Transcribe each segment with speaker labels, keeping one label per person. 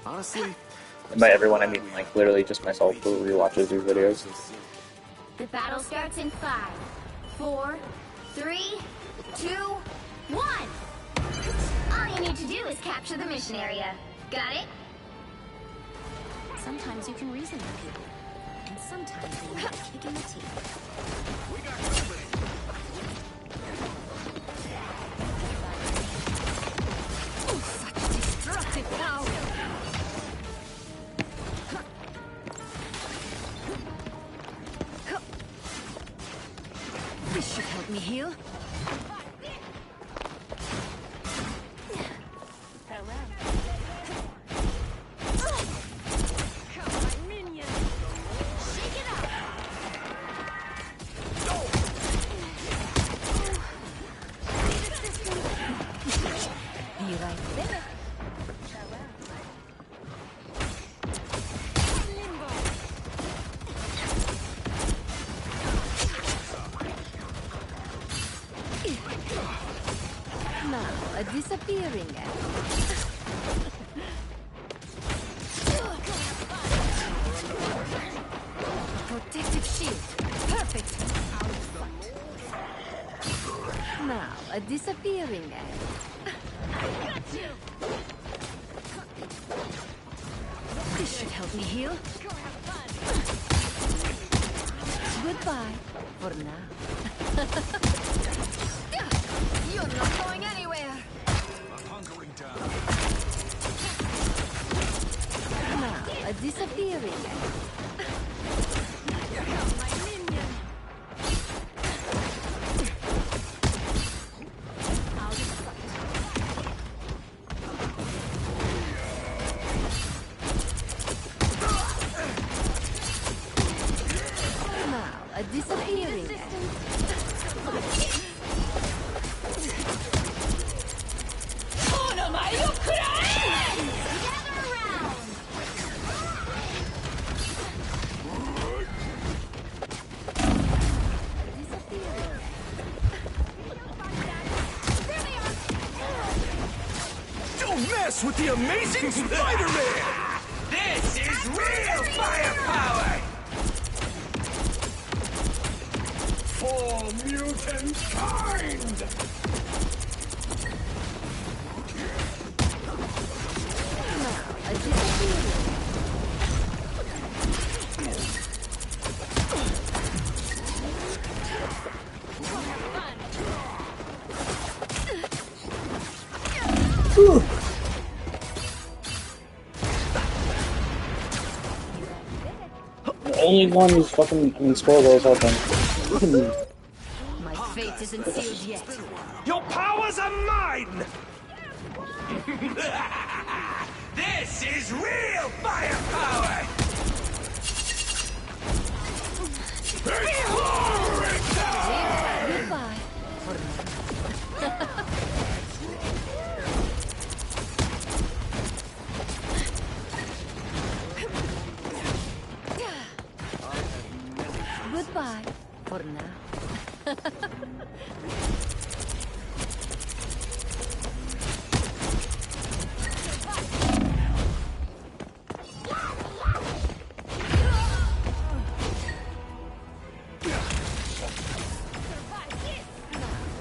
Speaker 1: Honestly,
Speaker 2: And by everyone, I mean like literally just myself who rewatches these videos.
Speaker 3: The battle starts in 5, 4, 3, 2, 1. All you need to do is capture the mission area. Got it?
Speaker 4: Sometimes you can reason with people, and sometimes they need a kick in the teeth.
Speaker 1: we got company.
Speaker 3: Such destructive power. This should help me heal.
Speaker 4: A disappearing act.
Speaker 3: Protective shield. Perfect.
Speaker 4: Now, a disappearing act.
Speaker 3: This should help me heal.
Speaker 4: Goodbye, for now.
Speaker 3: You're not going anywhere.
Speaker 4: Now, a disappearing act. Now, a disappearing act.
Speaker 1: Don't mess with the amazing Spider-Man!
Speaker 5: This is real firepower!
Speaker 1: For mutant kind!
Speaker 4: Now, a disappearing act.
Speaker 2: The only one who's fucking, I mean, Squirrel's open.
Speaker 3: My fate isn't sealed yet.
Speaker 5: Your powers are mine! This is real firepower!
Speaker 4: Goodbye, for now. Goodbye, for now.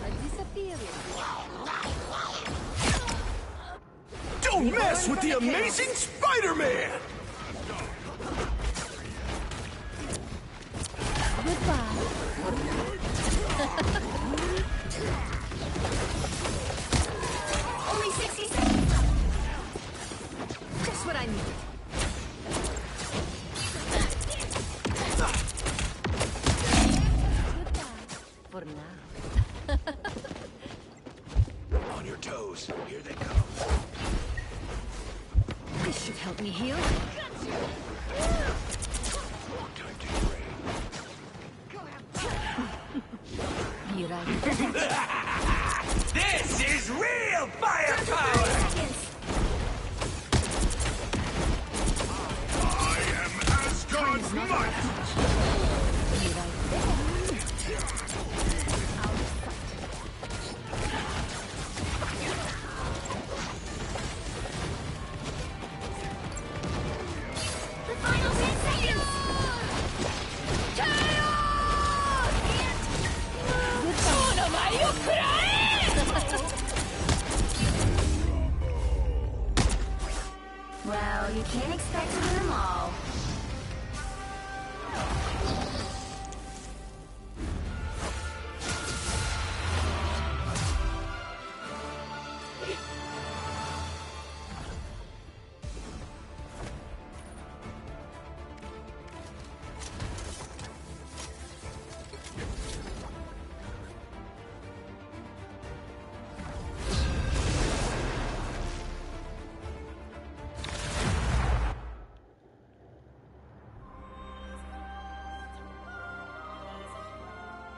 Speaker 4: A disappearing.
Speaker 1: Don't mess with the amazing Spider-Man!
Speaker 4: Goodbye, for now.
Speaker 3: Only 60 seconds left. Just what I needed.
Speaker 4: Goodbye, for now.
Speaker 1: On your toes, here they come.
Speaker 3: This should help me heal.
Speaker 1: Time to train.
Speaker 4: Be right.
Speaker 5: This is real firepower!
Speaker 1: I am Asgard's might!
Speaker 4: Be right there.
Speaker 3: Well, you can't expect to win them all.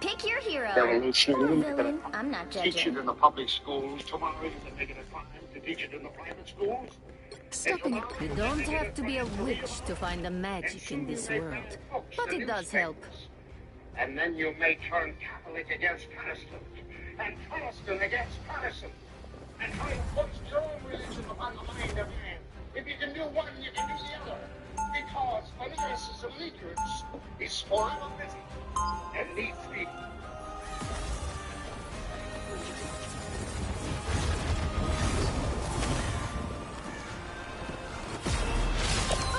Speaker 3: Pick your hero. Or villain. I'm not
Speaker 6: Teach it
Speaker 3: judging.
Speaker 6: in the public schools. Tomorrow you can make it a crime to teach it in the private schools.
Speaker 4: Stopping it. You don't have to be a witch to find the magic in this world. But it does help.
Speaker 6: And then you may turn Catholic against Protestant, and Protestant against Protestant, and try to force your own religion upon the mind of man. If you can do one, you can do the other. Because fanaticism leaders is forever busy and needs people.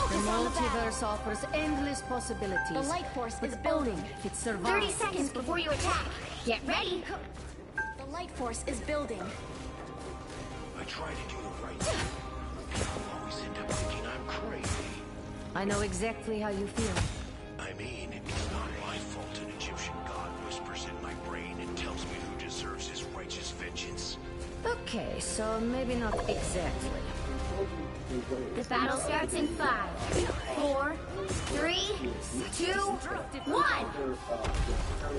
Speaker 4: The multiverse offers endless possibilities.
Speaker 3: The light force is
Speaker 4: but
Speaker 3: building.
Speaker 4: only if it
Speaker 3: 30
Speaker 4: survives.
Speaker 3: seconds before you attack. Get ready.
Speaker 7: The light force is building.
Speaker 1: I try to do the right thing. I'll always end up thinking I'm crazy.
Speaker 4: I know exactly how you feel.
Speaker 1: I mean, it's not my fault an Egyptian god whispers in my brain and tells me who deserves his righteous vengeance.
Speaker 4: Okay, so maybe not exactly.
Speaker 3: The battle starts in 5, 4, 3, 2, 1.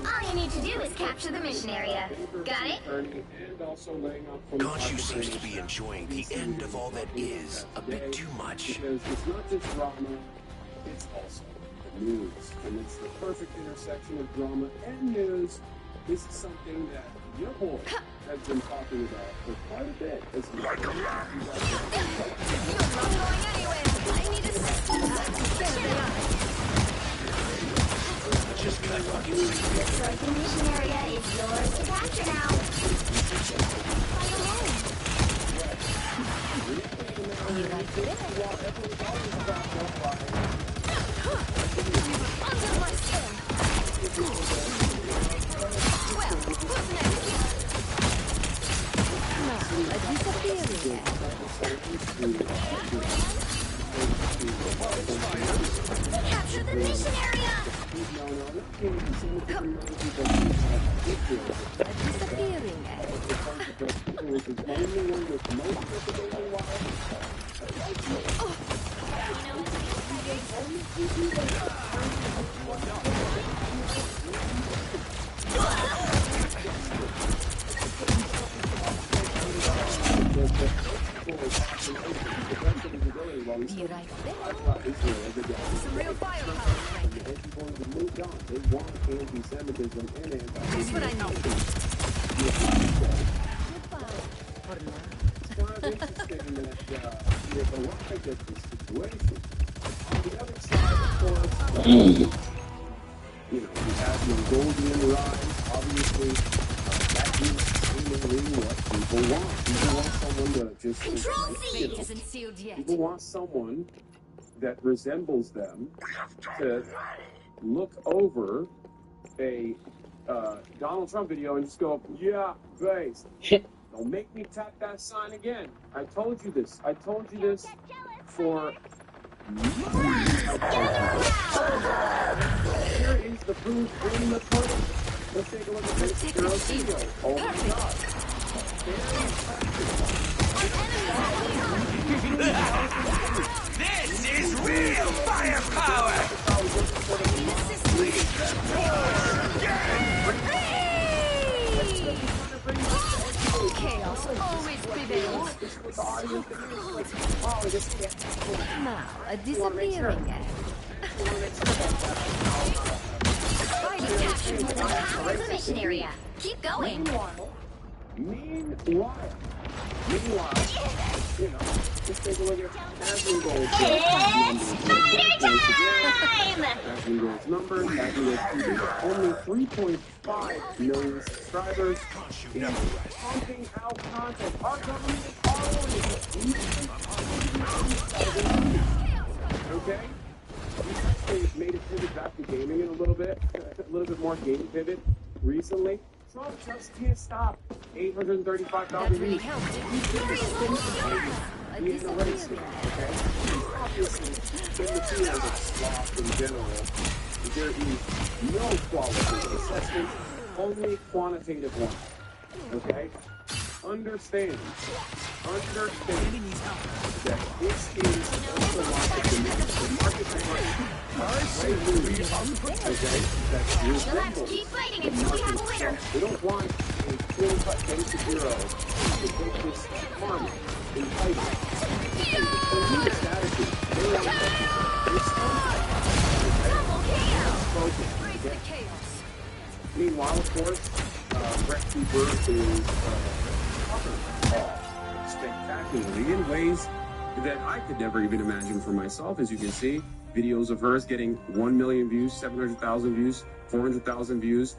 Speaker 3: All you need to do is capture the mission area. Got it?
Speaker 1: Khonshu seems to be enjoying the end of all that is a bit too much.
Speaker 8: Because it's not just drama, it's also the news. And it's the perfect intersection of drama and news. This is something that your boy has been talking about for quite a bit. It's like a rat.
Speaker 3: You're not going anywhere. I need assistance. There they are.
Speaker 1: Just cut fucking
Speaker 3: Looks like the mission area is yours to capture now.
Speaker 4: You like it?
Speaker 3: Under my skin. Well, who's next?
Speaker 4: Now, a disappearing act.
Speaker 3: Capture the mission area.
Speaker 4: A disappearing act. Be right there.
Speaker 3: Some real firepower, Frank.
Speaker 4: Just what I know. For now.
Speaker 8: It's kind of interesting that you've arrived at this situation. On the other side, of course, you have your Goldian rise, obviously. That is seemingly what people want. People want someone to just...
Speaker 3: Control C.
Speaker 4: Fate isn't sealed yet.
Speaker 8: People want someone that resembles them to look over a Donald Trump video and just go, yeah, base. Don't make me tap that sign again. I told you this. I told you this for months. Here is the proof in the pudding. Let's take a look at this girl's video. Oh my god.
Speaker 5: This is real firepower!
Speaker 4: Chaos always prevails. Now, a disappearing act.
Speaker 3: Already captured more than half of the mission area. Keep going.
Speaker 8: Meanwhile, you know, just take a look at Asmongold's numbers. Asmongold's only 3.5 million subscribers. He's pumping out content. Our government is following it. bit more game pivot recently. Trump just can't stop 835,000
Speaker 4: That really
Speaker 8: views.
Speaker 4: helped.
Speaker 8: He ain't no race, okay? Obviously, in the field of sloth in general, there is no qualitative assessment, only quantitative one. Okay? Understand that this is also market demand. The market demand. Okay? That
Speaker 3: You'll have to
Speaker 8: resembles
Speaker 3: keep fighting until we have a winner.
Speaker 8: we don't want a clear-cut basic hero to take this farm and fight it. And this attitude, they are
Speaker 4: Break the chaos.
Speaker 8: Meanwhile, of course, Brett Cooper is spectacularly in ways that I could never even imagine for myself. As you can see, videos of hers getting 1 million views, 700,000 views, 400,000 views.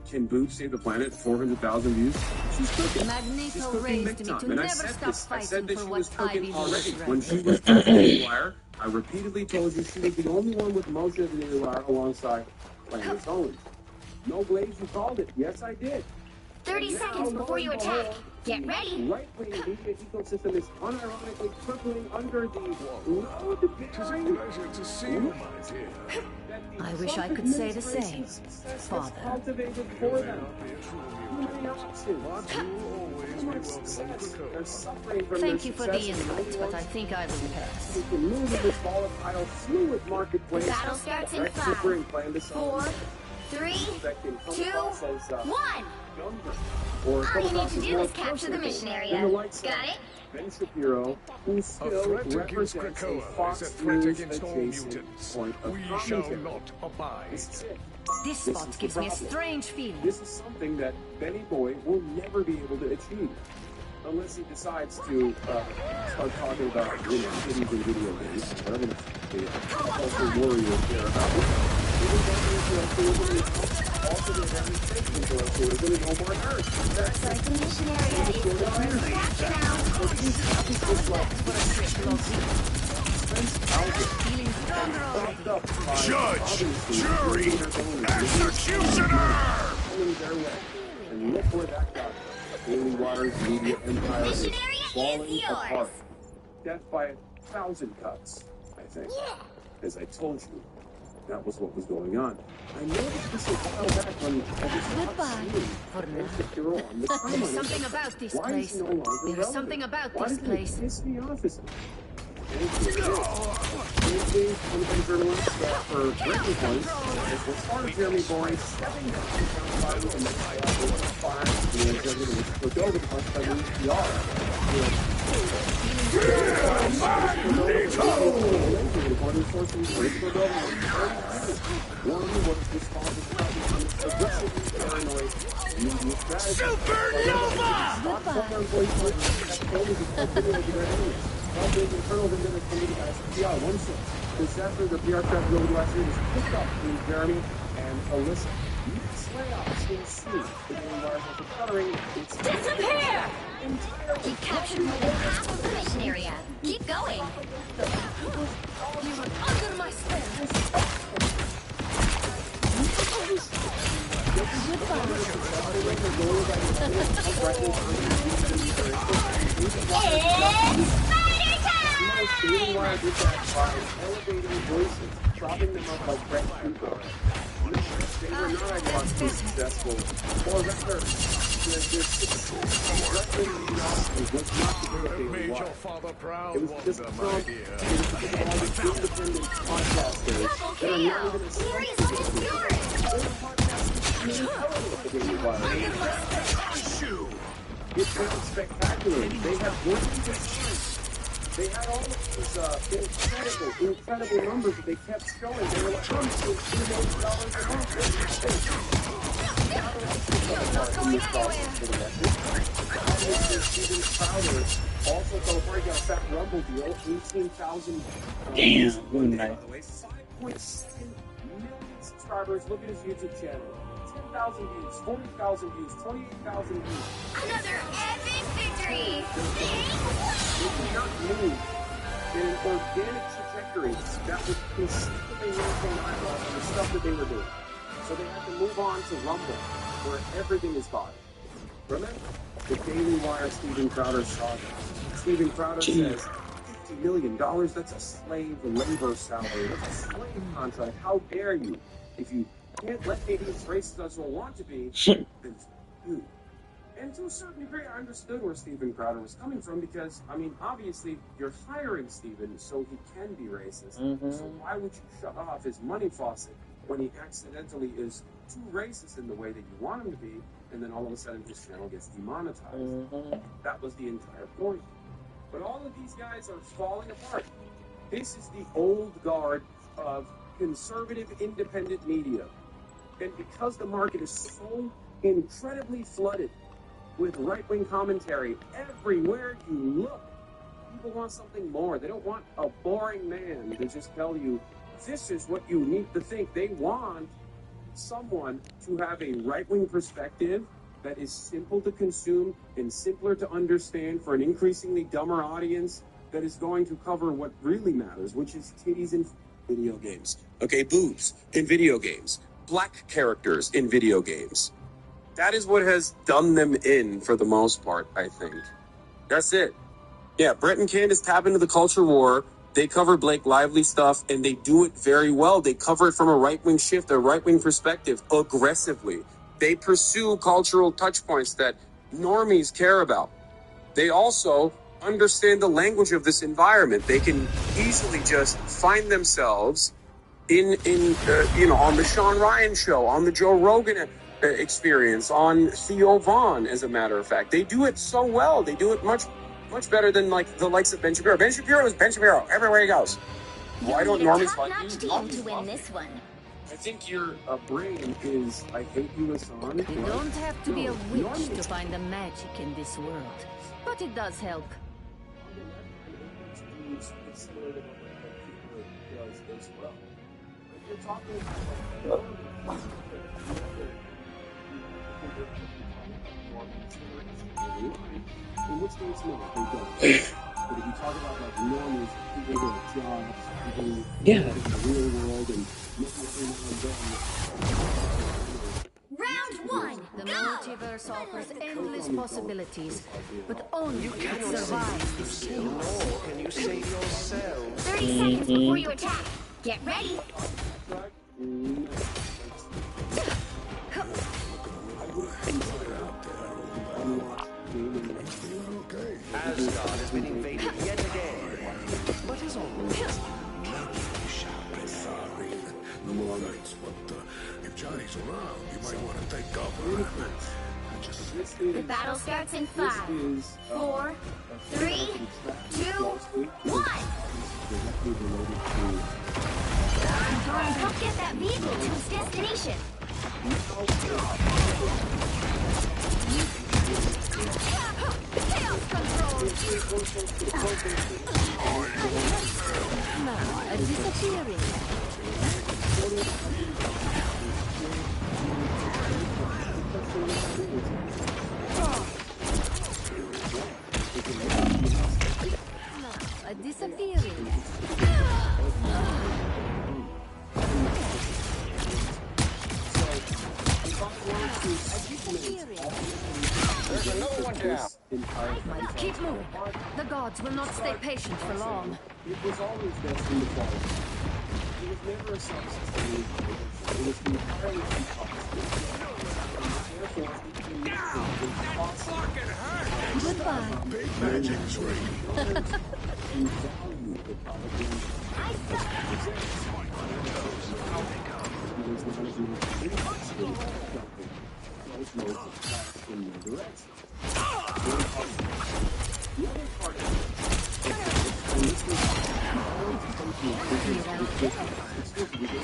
Speaker 8: Can Boots Save the Planet? 400,000 views. She's cooking.
Speaker 4: Magneto
Speaker 8: She's cooking
Speaker 4: raised
Speaker 8: big
Speaker 4: me
Speaker 8: time.
Speaker 4: to
Speaker 8: And I
Speaker 4: never
Speaker 8: said
Speaker 4: stop
Speaker 8: this. I said that
Speaker 4: fighting
Speaker 8: she
Speaker 4: for
Speaker 8: was
Speaker 4: what I
Speaker 8: cooking
Speaker 4: believe
Speaker 8: already.
Speaker 4: is
Speaker 8: When
Speaker 4: right.
Speaker 8: she was the Daily Wire, I repeatedly told you she was the only one with motion of the Daily Wire alongside Candace Owens. No Blaze, you called it. Yes, I did.
Speaker 3: 30 seconds before you attack. Get ready.
Speaker 8: Right-wing media ecosystem is unironically crippling under the load
Speaker 5: It is a pleasure to see you, my dear.
Speaker 4: I wish I could say the same, Father.
Speaker 8: Cultivated for them.
Speaker 5: Be a true
Speaker 8: Too many
Speaker 5: mutant,
Speaker 8: options.
Speaker 5: but you will always
Speaker 8: Too
Speaker 5: be
Speaker 8: much
Speaker 5: welcome on
Speaker 8: success. They're
Speaker 5: Krakoa.
Speaker 8: suffering from
Speaker 4: Thank
Speaker 8: their
Speaker 4: you for the
Speaker 8: success.
Speaker 4: invite, but I think I will pass.
Speaker 8: You can move in this volatile, fluid marketplace.
Speaker 3: Battle starts in
Speaker 8: Brett
Speaker 3: 5,
Speaker 8: Cooper and Candace
Speaker 3: 4,
Speaker 8: Owens
Speaker 3: 3,
Speaker 8: that can come
Speaker 3: 2,
Speaker 8: across as
Speaker 3: 1.
Speaker 8: younger. Or
Speaker 3: All
Speaker 8: come
Speaker 3: you need
Speaker 8: across
Speaker 3: to
Speaker 8: as
Speaker 3: do
Speaker 8: more
Speaker 3: is capture the
Speaker 8: personable
Speaker 3: mission
Speaker 8: than
Speaker 3: area.
Speaker 8: the likes of
Speaker 3: Got it?
Speaker 8: Ben Shapiro, who still
Speaker 5: threat against
Speaker 8: represents a
Speaker 5: Krakoa
Speaker 8: Fox
Speaker 5: is a threat
Speaker 8: News
Speaker 5: against all
Speaker 8: adjacent
Speaker 5: mutants.
Speaker 8: point of
Speaker 5: We shall
Speaker 8: commentary.
Speaker 5: not abide.
Speaker 8: This is it.
Speaker 4: This
Speaker 8: This
Speaker 4: spot
Speaker 8: is the
Speaker 4: gives me a
Speaker 8: problem.
Speaker 4: strange feeling.
Speaker 8: This is something that Benny Boy will never be able to achieve unless he decides to start talking about cities and video games, whatever the culture warriors care about. Also, the American States enjoy tourism and no more nerds.
Speaker 3: Looks like the mission area is yours to capture now.
Speaker 4: Feeling stronger already.
Speaker 5: Judge, jury, executioner!
Speaker 8: Coming their way. And look where that got them. Daily Wire's media empire is
Speaker 3: Mission area is
Speaker 8: falling
Speaker 3: yours.
Speaker 8: apart. Death by 1,000 cuts, I think. As I told you, that was what was going on. I noticed this a while back when I was
Speaker 4: Goodbye. For now.
Speaker 8: Shapiro on the
Speaker 4: There's
Speaker 8: timeline.
Speaker 4: something about this
Speaker 8: Why is
Speaker 4: place.
Speaker 8: he no longer
Speaker 4: There's
Speaker 8: relevant?
Speaker 4: something about
Speaker 8: Why
Speaker 4: this
Speaker 8: doesn't
Speaker 4: place.
Speaker 8: it piss me off? Is independent journalist for Britain Points is as far as Jeremy Boring stepping down from Fox and fire the executive was put over the bunch by the PR. According to sources, one was responsible for aggressively paranoid media strategy.
Speaker 5: Supernova!
Speaker 8: Internal vendetta committee as PR one source. This after the PR traffic over the last year was picked up between Jeremy and Alyssa. Mass layoffs ensue. The Daily Wire has been covering its
Speaker 3: Disappear! You've captured more than half of the mission area. Keep going.
Speaker 4: You are under my spell.
Speaker 3: It's Spider Time!
Speaker 8: Daily Wire did that by elevating voices, chopping them up like Brett Cooper. They were not ironically successful, or rather, was not the
Speaker 5: That
Speaker 8: Daily
Speaker 5: made your
Speaker 8: Wire.
Speaker 5: father proud,
Speaker 8: It was just
Speaker 5: Wanda,
Speaker 8: Trump,
Speaker 5: my
Speaker 8: it
Speaker 5: dear.
Speaker 8: was just all these independent podcasters that are not even
Speaker 3: Series on its yours!
Speaker 8: It went spectacular. They had one They had all of these incredible numbers that they kept showing. They were like, $2 million a month. Steven Crowder also got a breakout Fat Rumble deal, 18,000.
Speaker 2: Damn, good night.
Speaker 8: 5.7 million subscribers. Look at his YouTube channel. 10,000 views, 40,000 views, 28,000 views.
Speaker 3: Another epic victory!
Speaker 8: It did not move in an organic trajectory that would consistently maintain eyeballs on the stuff that they were doing. So they have to move on to Rumble, where everything is bought. Remember the Daily Wire Steven Crowder saga? Steven Crowder says, $50 million, that's a slave labor salary. That's a slave contract. How dare you? If you can't let me be as racist as I want to be, then you. And to a certain degree, I understood where Steven Crowder was coming from because, I mean, obviously, you're hiring Steven so he can be racist. So why would you shut off his money faucet when he accidentally is too racist in the way that you want him to be, and then all of a sudden his channel gets demonetized? That was the entire point. But all of these guys are falling apart. This is the old guard of conservative independent media. And because the market is so incredibly flooded with right-wing commentary everywhere you look, people want something more. They don't want a boring man to just tell you, this is what you need to think. They want someone to have a right-wing perspective that is simple to consume and simpler to understand for an increasingly dumber audience that is going to cover what really matters, which is titties in video games. Okay, boobs in video games. Black characters in video games. That is what has done them in for the most part, I think. That's it. Yeah, Brett and Candace tap into the culture war. They cover Blake Lively stuff, and they do it very well. They cover it from a right-wing shift, a right-wing perspective, aggressively. They pursue cultural touchpoints that normies care about. They also understand the language of this environment. They can easily just find themselves on the Sean Ryan show, on the Joe Rogan experience, on Theo Vaughn, as a matter of fact. They do it so well. They do it much better than like the likes of Ben Shapiro. Ben Shapiro is Ben Shapiro everywhere he goes. Why don't normies like you?
Speaker 3: Team to win this one.
Speaker 8: I think your brain is, I hate you, Hassan.
Speaker 4: You don't have to be a witch to find the magic in this world, but it does help.
Speaker 8: In which case, no, they don't. But if you talk about like normies, people who have jobs, people who live in the real world and making things
Speaker 3: Round one.
Speaker 4: The multiverse offers endless possibilities, but only you can survive this chaos.
Speaker 5: Can you save yourself?
Speaker 3: 30 seconds before you attack. Get ready.
Speaker 5: Asgard has been invaded yet again. What is all this?
Speaker 1: If Johnny's around, you might want to take cover.
Speaker 3: The battle starts in 5, 4, 3, 2, 1. Help get that vehicle to its destination. Chaos control.
Speaker 4: A disappearing. A disappearing.
Speaker 5: There's another one down.
Speaker 4: Keep moving. The gods will not stay patient for long.
Speaker 8: It was always destined to fall. It was never a self-sustaining. It was entirely impossible. Therefore,
Speaker 5: That fucking hurt!
Speaker 4: Goodbye.
Speaker 1: Big magic tree.
Speaker 8: in value the propaganda.
Speaker 3: I suck.
Speaker 8: It was not as much impossible as jumping. Those modes of class in your direction. The other part of it, and this was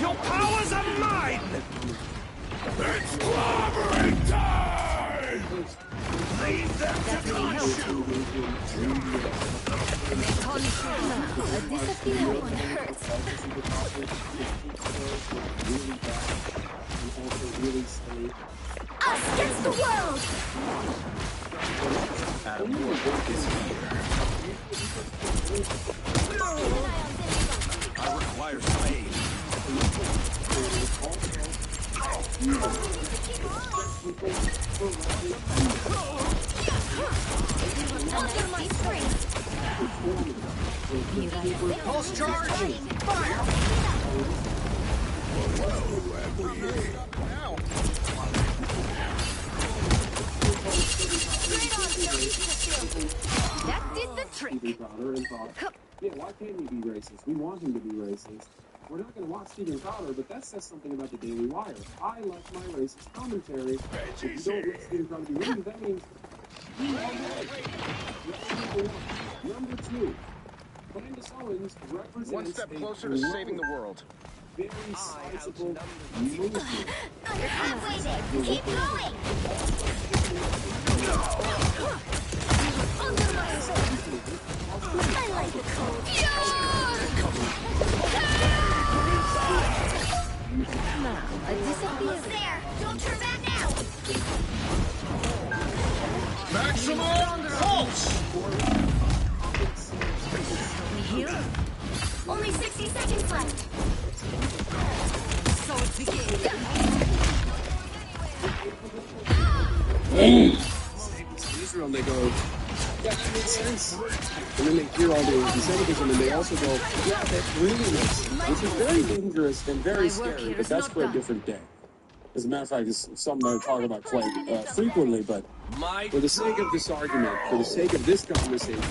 Speaker 5: Your powers are mine!
Speaker 1: It's clobbering time!
Speaker 5: Leave them to touch you!
Speaker 4: A disappearing.
Speaker 3: Hurts. Us against the world.
Speaker 1: I require some aid.
Speaker 3: Under my spring.
Speaker 5: Pulse charge! Fire! Now!
Speaker 4: That did the trick.
Speaker 8: Yeah, why can't he be racist? We want him to be racist. We're not going to watch Steven Crowder, but that says something about the Daily Wire. I like my racist commentary. If you don't let Steven Crowder be racist, that means you are right. Number two, Candace Owens represents
Speaker 5: One step closer to saving the world.
Speaker 8: very sizable movement.
Speaker 3: Halfway there. Keep going. Under my sword. I like the cold.
Speaker 4: Now, I disappear.
Speaker 3: Almost there. Don't turn back now.
Speaker 5: Maximum pulse!
Speaker 4: Here,
Speaker 3: Only 60 seconds left.
Speaker 4: so it begins.
Speaker 8: Israel, and they go, yeah, that makes sense. And then they hear all the anti-Semitism, and they also go, yeah, that really makes sense. Which is very dangerous and very scary, but that's for a different day. As a matter of fact, it's something I talk about quite frequently, but for the sake of this argument, for the sake of this conversation,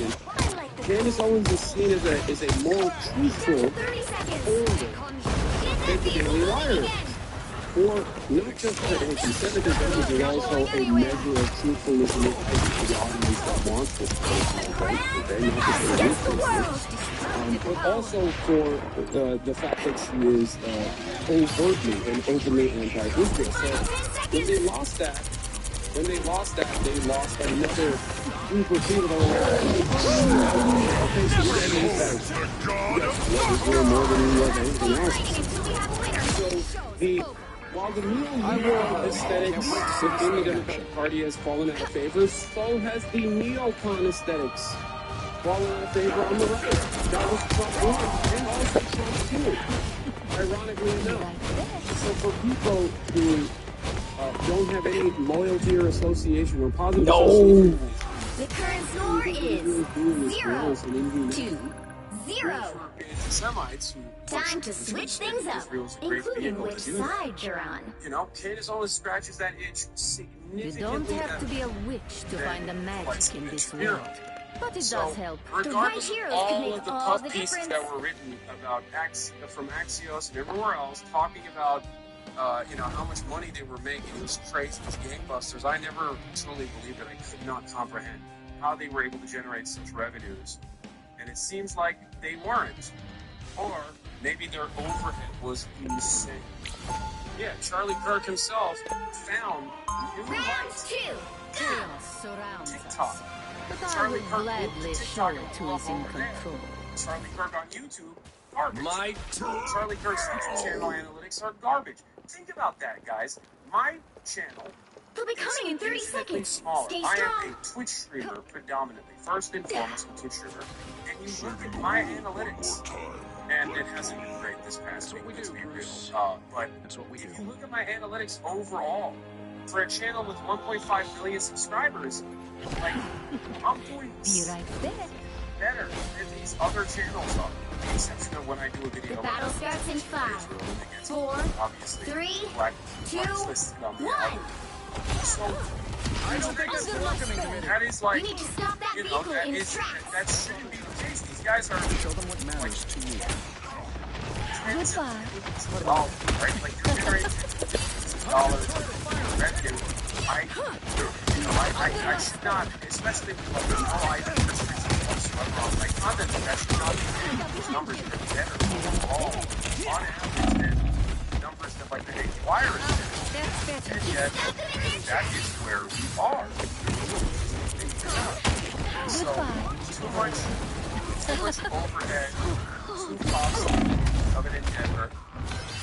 Speaker 8: Candace Owens is seen as a more truthful
Speaker 3: 30 seconds.
Speaker 8: orator than the Daily Wire. Or not just for anti-Semitism, but also a measure of truthfulness and integrity to the audience that wants this person, okay? Not just for but also for the fact that she is overtly and openly anti-Israel. So when they lost that, they lost another group of people that were like, okay, so we're going to use that. We're more than we was anything else. So while the neo-liberal aesthetics within the Democratic Party has fallen out of favor, so has the neocon aesthetics fallen out of favor on the right. That was Trump 1 and also Trump 2, ironically enough. So for people who don't have any loyalty or association or positive association,
Speaker 3: The current score is 0-2-0.
Speaker 8: Semites who
Speaker 3: Time to switch things up, including which side you're on.
Speaker 8: You know, Candace always scratches that itch
Speaker 4: You
Speaker 8: significantly.
Speaker 4: don't have to be a witch to find the magic in this
Speaker 8: hero.
Speaker 4: world. But it
Speaker 8: So,
Speaker 4: does help.
Speaker 8: regardless
Speaker 3: The right
Speaker 8: of
Speaker 3: heroes can
Speaker 8: all
Speaker 3: make
Speaker 8: of the
Speaker 3: all
Speaker 8: puff
Speaker 3: the
Speaker 8: pieces
Speaker 3: difference.
Speaker 8: that were written about from Axios and everywhere else, talking about how much money they were making, it was crazy, it was gangbusters. I never truly believed it. I could not comprehend how they were able to generate such revenues, and it seems like they weren't, or maybe their overhead was insane. Yeah, Charlie Kirk himself found new
Speaker 3: Round
Speaker 8: lights.
Speaker 3: 2.
Speaker 4: Chaos surrounds
Speaker 8: TikTok.
Speaker 4: us. But I
Speaker 8: Charlie
Speaker 4: will
Speaker 8: Kirk
Speaker 4: gladly
Speaker 8: moved to
Speaker 4: show
Speaker 8: TikTok
Speaker 4: it
Speaker 8: and
Speaker 4: to
Speaker 8: blew
Speaker 4: us
Speaker 8: up
Speaker 4: in
Speaker 8: over there.
Speaker 4: control.
Speaker 8: Charlie Kirk on YouTube, garbage. Charlie Kirk's YouTube channel analytics are garbage. Think about that, guys. My channel
Speaker 3: They'll be coming in 30
Speaker 8: infinitely
Speaker 3: seconds.
Speaker 8: smaller.
Speaker 3: Stay
Speaker 8: I am
Speaker 3: strong.
Speaker 8: a Twitch streamer predominantly. First and foremost, a Twitch streamer. And you look at my analytics, and it hasn't been great this past week, let's be real. But if you look at my analytics overall, for a channel with 1.5 million subscribers, like, I'm doing
Speaker 4: Be right there.
Speaker 8: better than these other channels are. With the exception of when I do a video
Speaker 3: The battle starts in 5, 4,
Speaker 8: obviously,
Speaker 3: 3,
Speaker 8: black
Speaker 3: 2,
Speaker 8: marks listed on the
Speaker 3: 1.
Speaker 8: album. So,
Speaker 5: I don't think it's welcoming committee.
Speaker 8: that is like,
Speaker 3: We need to stop that
Speaker 8: you know,
Speaker 3: vehicle
Speaker 8: that
Speaker 3: in its
Speaker 8: is,
Speaker 3: tracks.
Speaker 8: that shouldn't be the case. These guys are
Speaker 5: Show them what matters to you.
Speaker 4: Goodbye.
Speaker 8: Oh, right? Like you're generating dollars in revenue. I should not, especially with like all I do restrictions whatsoever. Like content that should not be those numbers that are better overall on average than numbers that like the Daily Wire is getting.
Speaker 4: That's better.
Speaker 8: And yet, that is where we are. So, too much overhead, too costly of an endeavor.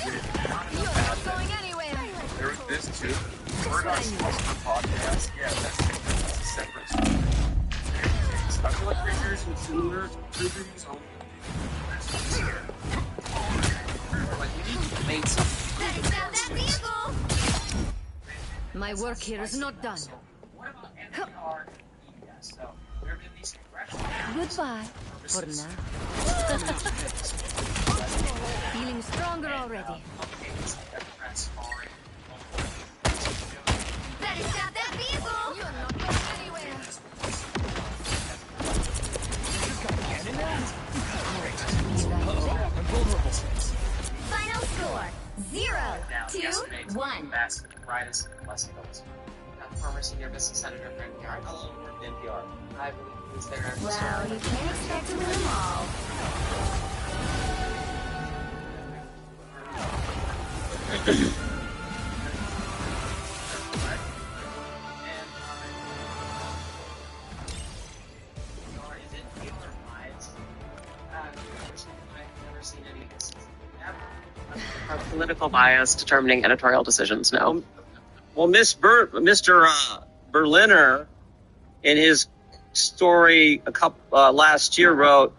Speaker 8: With not enough assets.
Speaker 4: Going anywhere.
Speaker 8: There was this too. We're not supposed to podcast. Yeah, that's a separate story. I feel like creatures and similar creatures only. Like, we need to make something.
Speaker 3: Better stop that vehicle.
Speaker 4: My work here is not done.
Speaker 9: What about NPR and PBS? So there have been these congressional
Speaker 4: Goodbye for now. Feeling stronger already.
Speaker 3: Better stop that vehicle!
Speaker 4: You're not going anywhere.
Speaker 3: Final score, 0-1.
Speaker 9: That's brightest and less hills. Former senior business senator for NPR. Hello, from NPR. I believe he was there every
Speaker 3: Well, you can't expect to win them all.
Speaker 9: Our political bias determining editorial decisions, no.
Speaker 10: Well, Mr. Berliner, in his story last year, wrote,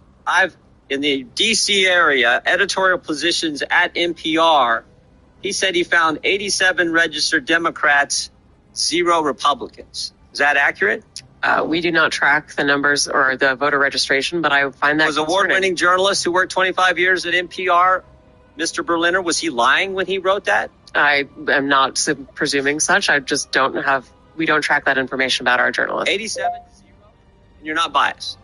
Speaker 10: in the D.C. area, editorial positions at NPR, he said he found 87 registered Democrats, 0 Republicans. Is that accurate?
Speaker 9: We do not track the numbers or the voter registration, but I find that
Speaker 10: Was award-winning journalist who worked 25 years at NPR, Mr. Berliner, was he lying when he wrote that?
Speaker 9: I am not presuming such. We don't track that information about our journalists.
Speaker 10: 87 to 0, and you're not biased.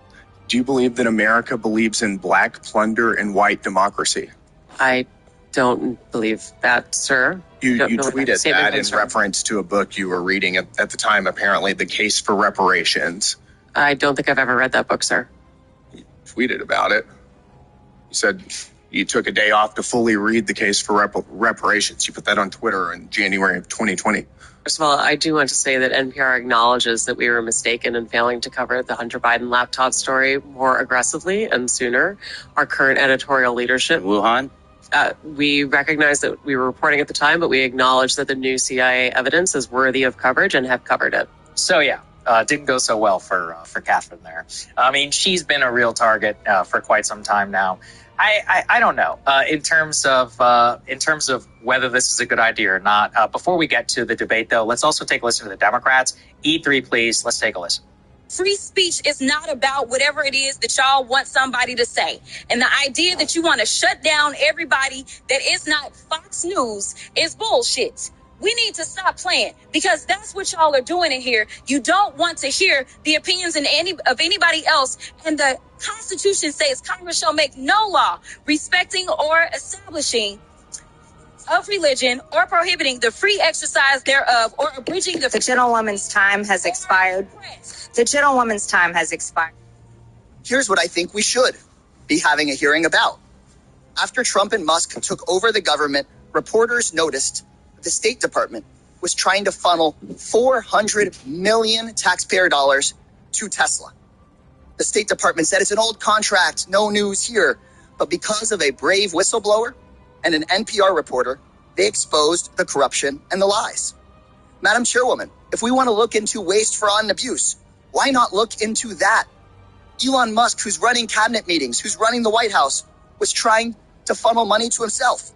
Speaker 11: Do you believe that America believes in black plunder and white democracy?
Speaker 9: I don't believe that, sir.
Speaker 11: You tweeted that in reference to a book you were reading at the time, apparently, The Case for Reparations.
Speaker 9: I don't think I've ever read that book, sir.
Speaker 11: You tweeted about it. You said you took a day off to fully read The Case for Reparations. You put that on Twitter in January of 2020.
Speaker 9: First of all, I do want to say that NPR acknowledges that we were mistaken in failing to cover the Hunter Biden laptop story more aggressively and sooner. Our current editorial leadership...
Speaker 10: Wuhan?
Speaker 9: We recognize that we were reporting at the time, but we acknowledge that the new CIA evidence is worthy of coverage and have covered it.
Speaker 12: So, yeah. Didn't go so well for Catherine there. I mean, she's been a real target for quite some time now. I don't know in terms of whether this is a good idea or not. Before we get to the debate, though, let's also take a listen to the Democrats. E3, please. Let's take a listen.
Speaker 13: Free speech is not about whatever it is that y'all want somebody to say. And the idea that you want to shut down everybody that is not Fox News is bullshit. We need to stop playing because that's what y'all are doing in here. You don't want to hear the opinions of anybody else. And the Constitution says Congress shall make no law respecting or establishing of religion or prohibiting the free exercise thereof or abridging the...
Speaker 14: The gentlewoman's time has expired. The gentlewoman's time has expired.
Speaker 15: Here's what I think we should be having a hearing about. After Trump and Musk took over the government, reporters noticed the State Department was trying to funnel 400 million taxpayer dollars to Tesla. The State Department said it's an old contract, no news here. But because of a brave whistleblower and an NPR reporter, they exposed the corruption and the lies. Madam Chairwoman, if we want to look into waste, fraud, and abuse, why not look into that? Elon Musk, who's running cabinet meetings, who's running the White House, was trying to funnel money to himself.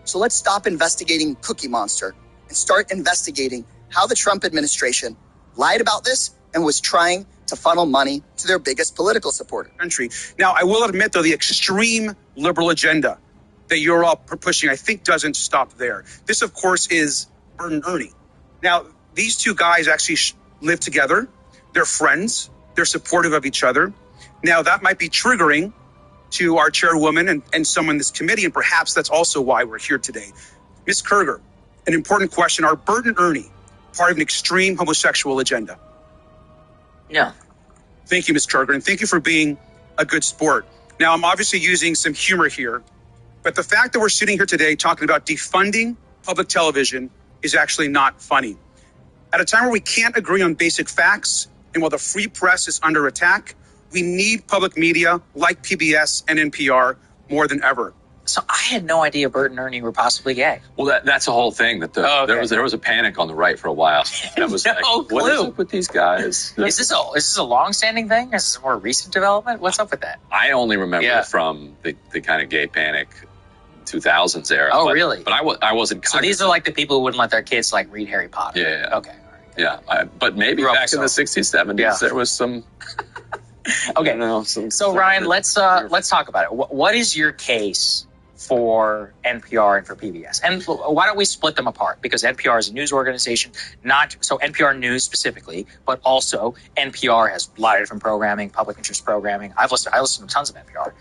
Speaker 15: So let's stop investigating Cookie Monster and start investigating how the Trump administration lied about this and was trying to funnel money to their biggest political supporter.
Speaker 16: Now, I will admit, though, the extreme liberal agenda that you're all pushing, I think, doesn't stop there. This, of course, is Bert and Ernie. Now, these two guys actually live together. They're friends. They're supportive of each other. Now, that might be triggering to our chairwoman and some in this committee, and perhaps that's also why we're here today. Ms. Kerger, an important question. Are Bert and Ernie part of an extreme homosexual agenda?
Speaker 12: No.
Speaker 16: Thank you, Ms. Kerger, and thank you for being a good sport. Now, I'm obviously using some humor here, but the fact that we're sitting here today talking about defunding public television is actually not funny. At a time where we can't agree on basic facts, and while the free press is under attack, we need public media like PBS and NPR more than ever.
Speaker 12: So I had no idea Bert and Ernie were possibly gay.
Speaker 17: Well, that's the whole thing. That there was a panic on the right for a while. That was what is up with these guys?
Speaker 12: Is this a long-standing thing? Is this a more recent development? What's up with that?
Speaker 17: I only remember from the kind of gay panic 2000s era.
Speaker 12: Oh, really?
Speaker 17: But I wasn't.
Speaker 12: So these are like the people who wouldn't let their kids like read Harry Potter.
Speaker 17: Yeah.
Speaker 12: Okay.
Speaker 17: Yeah, but maybe back in the 60s, 70s, there was some.
Speaker 12: Okay. So Ryan, let's talk about it. What is your case for NPR and for PBS? And why don't we split them apart? Because NPR is a news organization, not so NPR News specifically, but also NPR has a lot of different programming, public interest programming. I listened to tons of NPR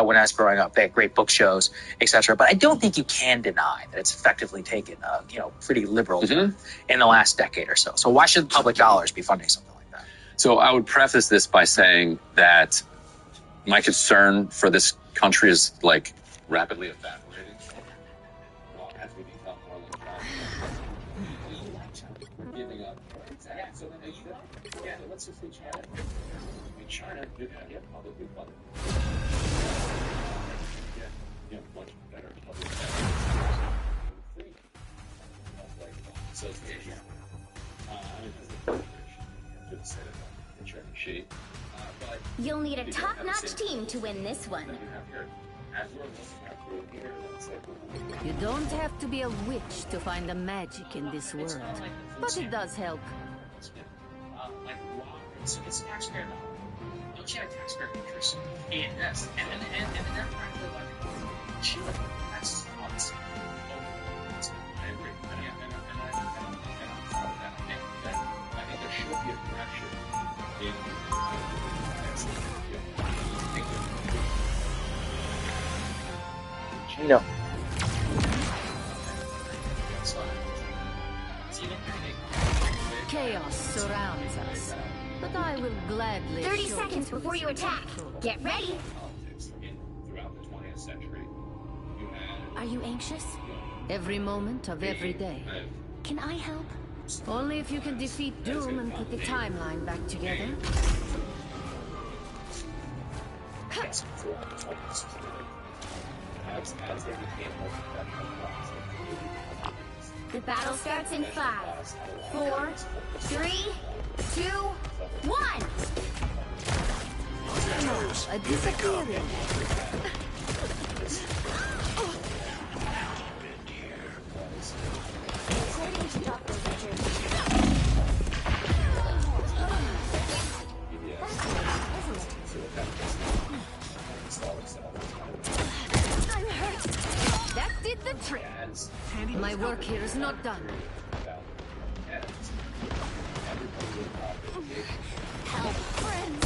Speaker 12: when I was growing up. They had great book shows, etc. But I don't think you can deny that it's effectively taken pretty liberal in the last decade or so. So why should public dollars be funding something like that?
Speaker 17: So I would preface this by saying that my concern for this country is like rapidly evaporating. As we become more like giving up. So then let's just say China. I mean, China did get publicly funded. Much better public funding. Like association.
Speaker 3: You'll need a top-notch team to win this one.
Speaker 4: You don't have to be a witch to find the magic in this world, but it does help.
Speaker 12: It's taxpayer money. Don't you have taxpayer interest in this? And they're trying to like Chile. That's honestly. I agree. I think there should be a correction in
Speaker 2: No.
Speaker 4: Chaos surrounds us, but I will gladly.
Speaker 3: 30 seconds before you attack. Get ready.
Speaker 17: Throughout the 20th century,
Speaker 7: Are you anxious?
Speaker 4: Every moment of every day.
Speaker 7: Can I help?
Speaker 4: Only if you can defeat Doom and put the timeline back together.
Speaker 3: The battle starts in 5, 4, 3, 2, 1.
Speaker 4: A disappearing.
Speaker 7: According to Dr. Richard.
Speaker 4: I'm hurt. That did the trick. My work here is not done.
Speaker 7: Help, friends.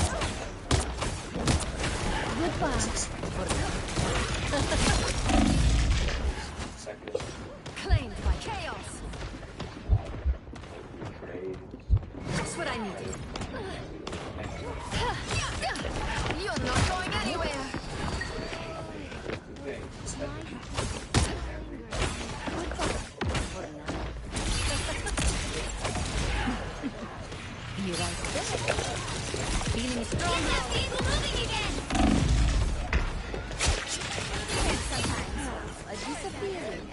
Speaker 4: Claimed by chaos. Just what I needed. You're not going anywhere. Be right there. Feeling strong.
Speaker 3: Get that vehicle moving again.
Speaker 4: A disappearing.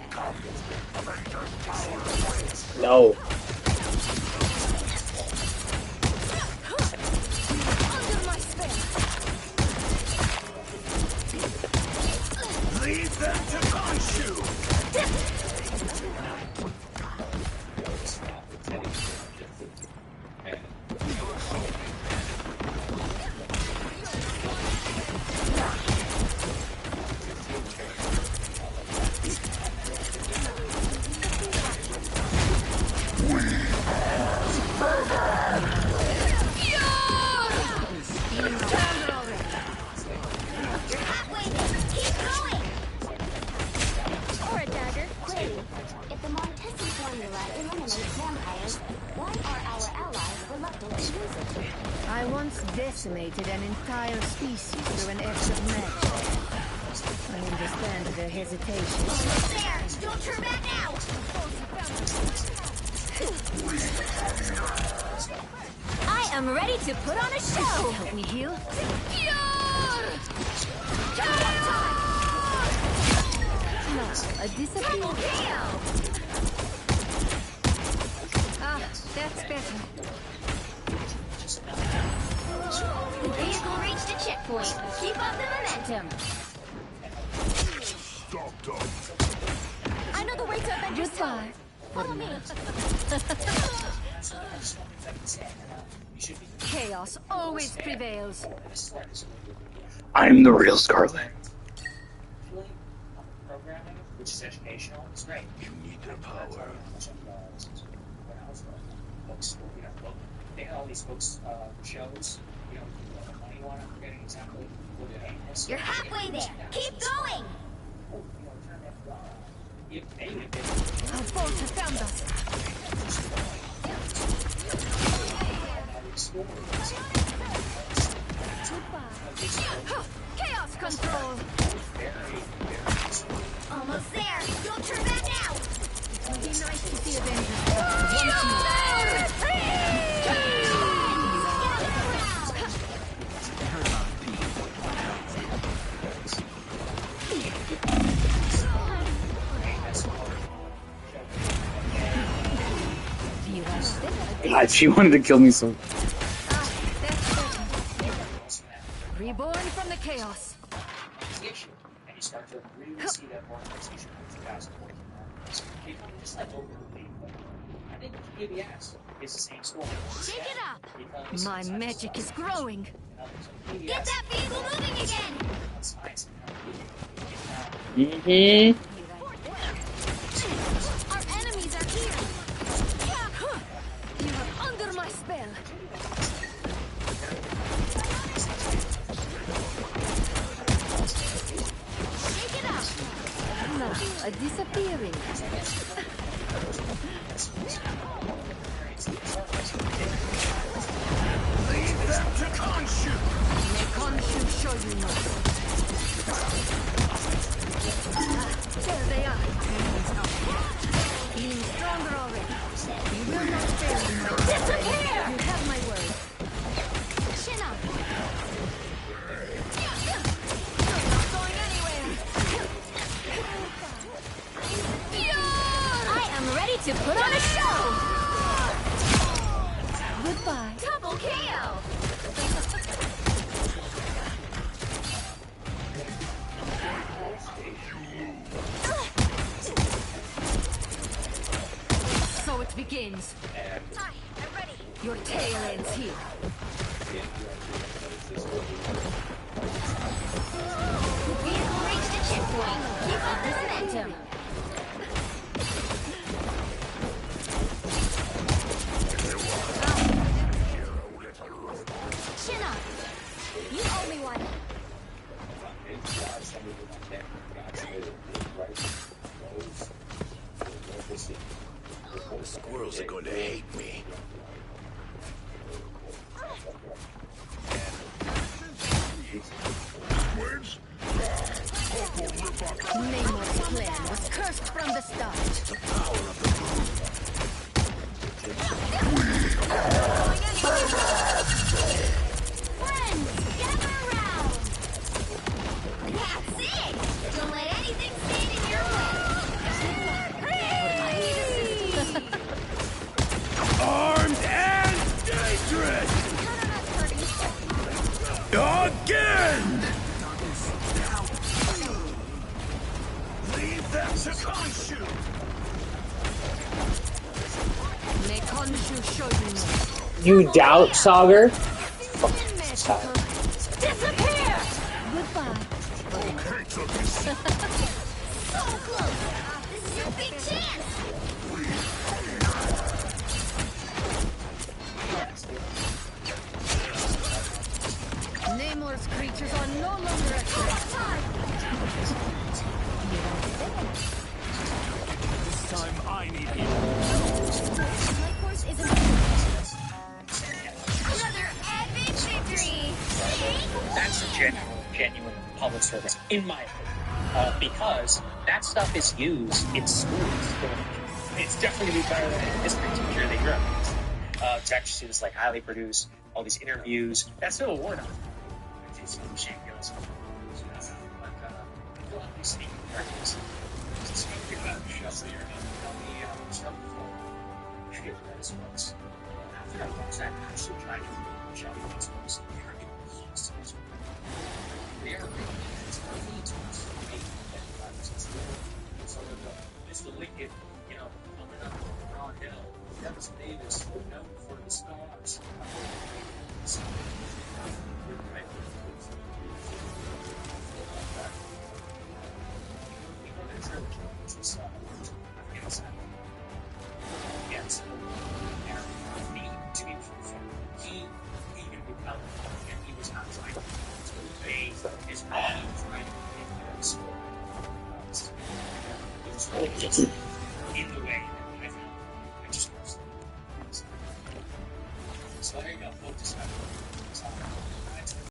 Speaker 2: No.
Speaker 4: Under my spell.
Speaker 1: Leave them to Khonshu!
Speaker 3: Or a dagger. Query. If the Montesi formula eliminates vampires, why are our allies reluctant to use it?
Speaker 4: I once decimated an entire species through an act of magic. I understand their hesitation.
Speaker 3: There! Don't turn back now! I am ready to put on a show!
Speaker 4: Help me heal. A disappearing. Ah, that's better.
Speaker 3: The vehicle reached a checkpoint. Keep up the momentum.
Speaker 7: I know the way to Avengers Tower. Follow me.
Speaker 4: Chaos always prevails.
Speaker 2: I'm the real Scarlet.
Speaker 12: Programming, which is educational, is great.
Speaker 1: You need the power.
Speaker 12: Books, they had all these books, shows, money one, I'm forgetting exactly what it is.
Speaker 3: You're halfway there. Keep going.
Speaker 4: Our boats have found us. Chaos control.
Speaker 3: Almost there. Don't turn back now.
Speaker 4: It'll be nice to see Avengers once more.
Speaker 2: God, she wanted to kill me so.
Speaker 4: Reborn from the chaos.
Speaker 12: And you start to really see that more organization in 2014. Just like I think KBS is the same story.
Speaker 4: Shake it up. My magic is growing.
Speaker 3: Get that vehicle moving again.
Speaker 4: Our enemies are here. You are under my spell. Shake it up. Now, disappearing.
Speaker 1: Leave them to Khonshu.
Speaker 4: May Khonshu show you no. There they are. Feeling stronger already. You will not fail me, my disappear! You have my word. Chin up. You're not going anywhere.
Speaker 7: I am ready to put on a show.
Speaker 4: Goodbye.
Speaker 3: Double KO.
Speaker 4: So it begins.
Speaker 3: Hi, I'm ready.
Speaker 4: Your tail ends here.
Speaker 3: Vehicle reached the checkpoint. Keep up the momentum.
Speaker 7: Chin up. You owe me one.
Speaker 1: The squirrels are going to hate me.
Speaker 4: Namor's plan was cursed from the start.
Speaker 3: Friends, gather around. That's it. Don't let anything stand in your way.
Speaker 1: Armed and dangerous! Again! Leave them to Khonshu!
Speaker 4: May Khonshu show you no.
Speaker 2: You doubt, Sagar?
Speaker 4: Disappear! Goodbye.
Speaker 3: So close. This is your big chance.
Speaker 4: Namor's creatures are no longer at threat.
Speaker 1: This time I need him.
Speaker 7: My course isn't.
Speaker 3: Another epic victory.
Speaker 12: That's a genuine public service, in my opinion. Because that stuff is used in schools. It's definitely going to be better than a history teacher they grew up with. To actually see this like highly produced, all these interviews. That's still a war document. It's shame girls. Speaking characters. Speaking about shows there, the stuff before. I forget what that is was. After I watched that, I actually tried to show these books. They're So Mr. Lincoln, coming up on Broad Hill, Dennis Davis, known for the stars. Yes. He even become, and he was not trying to pay his money, trying to pay his